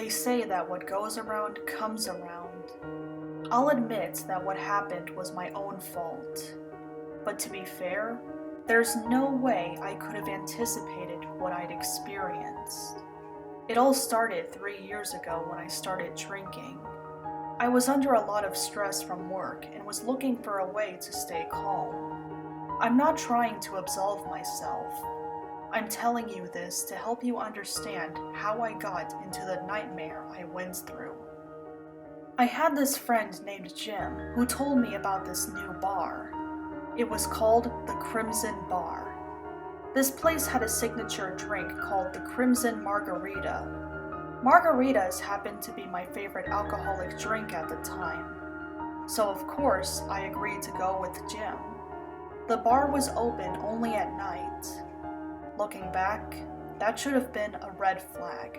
They say that what goes around comes around. I'll admit that what happened was my own fault. But to be fair, there's no way I could have anticipated what I'd experienced. It all started 3 years ago when I started drinking. I was under a lot of stress from work and was looking for a way to stay calm. I'm not trying to absolve myself. I'm telling you this to help you understand how I got into the nightmare I went through. I had this friend named Jim who told me about this new bar. It was called the Crimson Bar. This place had a signature drink called the Crimson Margarita. Margaritas happened to be my favorite alcoholic drink at the time. So of course, I agreed to go with Jim. The bar was open only at night. Looking back, that should have been a red flag.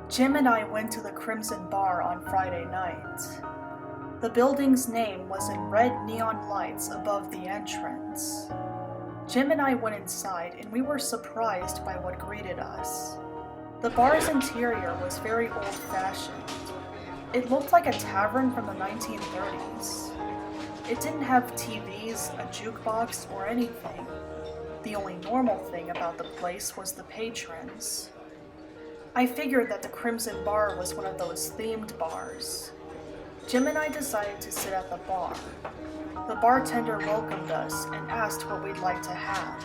Jim and I went to the Crimson Bar on Friday night. The building's name was in red neon lights above the entrance. Jim and I went inside and we were surprised by what greeted us. The bar's interior was very old-fashioned. It looked like a tavern from the 1930s. It didn't have TVs, a jukebox, or anything. The only normal thing about the place was the patrons. I figured that the Crimson Bar was one of those themed bars. Jim and I decided to sit at the bar. The bartender welcomed us and asked what we'd like to have.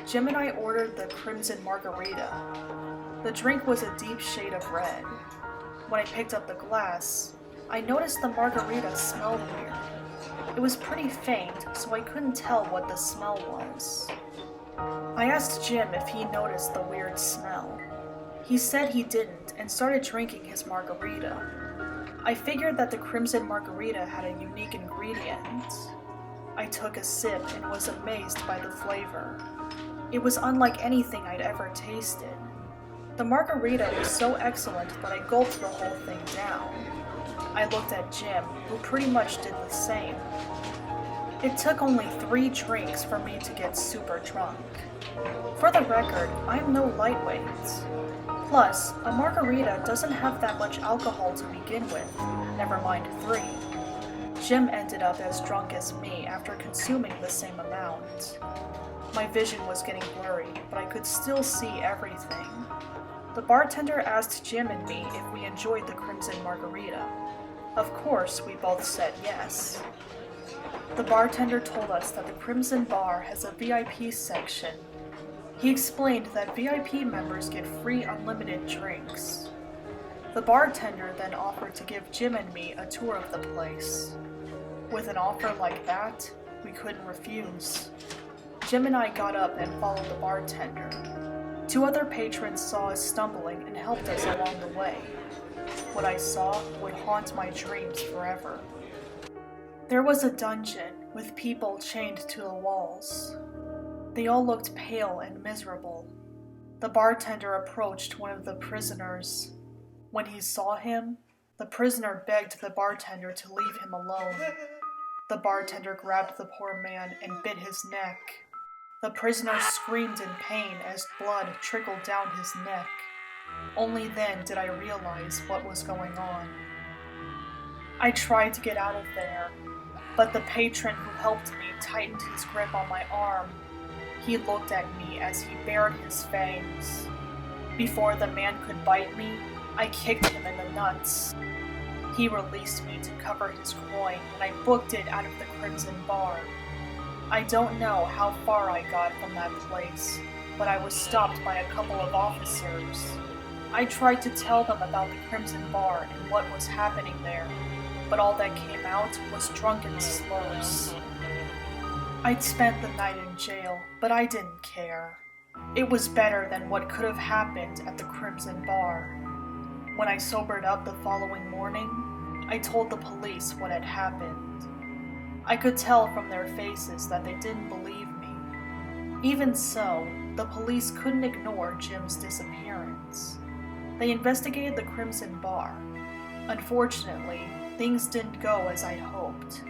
Jim and I ordered the Crimson Margarita. The drink was a deep shade of red. When I picked up the glass, I noticed the margarita smelled weird. It was pretty faint, so I couldn't tell what the smell was. I asked Jim if he noticed the weird smell. He said he didn't and started drinking his margarita. I figured that the Crimson Margarita had a unique ingredient. I took a sip and was amazed by the flavor. It was unlike anything I'd ever tasted. The margarita was so excellent that I gulped the whole thing down. I looked at Jim, who pretty much did the same. It took only 3 drinks for me to get super drunk. For the record, I'm no lightweight. Plus, a margarita doesn't have that much alcohol to begin with, never mind 3. Jim ended up as drunk as me after consuming the same amount. My vision was getting blurry, but I could still see everything. The bartender asked Jim and me if we enjoyed the Crimson Margarita. Of course, we both said yes. The bartender told us that the Crimson Bar has a VIP section. He explained that VIP members get free unlimited drinks. The bartender then offered to give Jim and me a tour of the place. With an offer like that, we couldn't refuse. Jim and I got up and followed the bartender. 2 other patrons saw us stumbling and helped us along the way. What I saw would haunt my dreams forever. There was a dungeon with people chained to the walls. They all looked pale and miserable. The bartender approached one of the prisoners. When he saw him, the prisoner begged the bartender to leave him alone. The bartender grabbed the poor man and bit his neck. The prisoner screamed in pain as blood trickled down his neck. Only then did I realize what was going on. I tried to get out of there, but the patron who helped me tightened his grip on my arm. He looked at me as he bared his fangs. Before the man could bite me, I kicked him in the nuts. He released me to cover his groin, and I booked it out of the Crimson Bar. I don't know how far I got from that place, but I was stopped by a couple of officers. I tried to tell them about the Crimson Bar and what was happening there, but all that came out was drunken slurs. I'd spent the night in jail, but I didn't care. It was better than what could have happened at the Crimson Bar. When I sobered up the following morning, I told the police what had happened. I could tell from their faces that they didn't believe me. Even so, the police couldn't ignore Jim's disappearance. They investigated the Crimson Bar. Unfortunately, things didn't go as I'd hoped.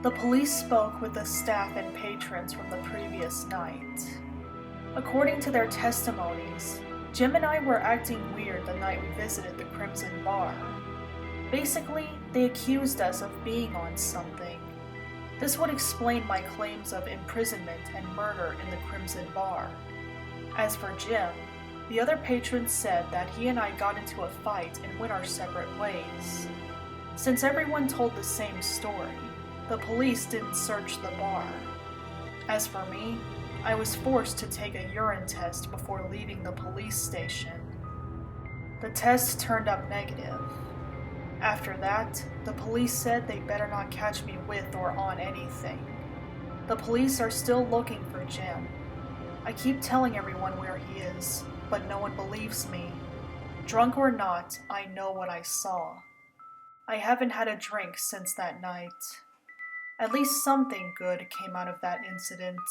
The police spoke with the staff and patrons from the previous night. According to their testimonies, Jim and I were acting weird the night we visited the Crimson Bar. Basically, they accused us of being on something. This would explain my claims of imprisonment and murder in the Crimson Bar. As for Jim, the other patrons said that he and I got into a fight and went our separate ways. Since everyone told the same story, the police didn't search the bar. As for me, I was forced to take a urine test before leaving the police station. The test turned up negative. After that, the police said they better not catch me with or on anything. The police are still looking for Jim. I keep telling everyone where he is, but no one believes me. Drunk or not, I know what I saw. I haven't had a drink since that night. At least something good came out of that incident.